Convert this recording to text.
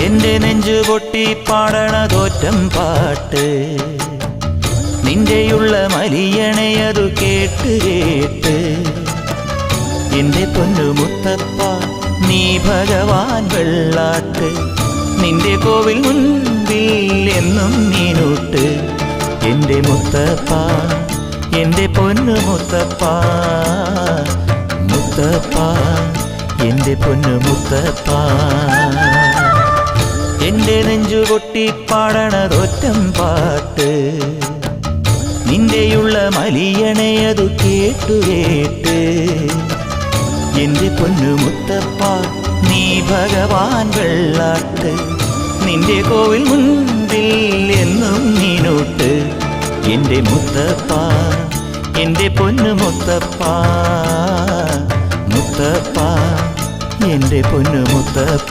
എന്റെ നെഞ്ചു പൊട്ടി പാടണതോറ്റം പാട്ട് നിന്റെയുള്ള മലിയണയതു കേട്ട് കേട്ട് എന്റെ പൊന്നു മുത്തപ്പ നീ ഭഗവാൻ വെള്ളാട്ട് നിന്റെ കോവിൽ മുൻപിൽ എന്നും നീനൂട്ട് എന്റെ മുത്തപ്പ എന്റെ പൊന്നു മുത്തപ്പ മുത്തപ്പ എന്റെ പൊന്നു മുത്തപ്പ എന്റെ നെഞ്ചു പൊട്ടി പാടണതൊറ്റം പാട്ട് നിന്റെയുള്ള മലിയണയതു കേട്ടു കേട്ട് എന്റെ പൊന്നു മുത്തപ്പ നീ ഭഗവാൻ വെള്ളാട്ട് നിന്റെ കോവിൽ മുൻപിൽ എന്നും നീനൂട്ട് എന്റെ മുത്തപ്പ എന്റെ പൊന്നു മുത്തപ്പ മുത്തപ്പ എന്റെ പൊന്നു മുത്തപ്പ.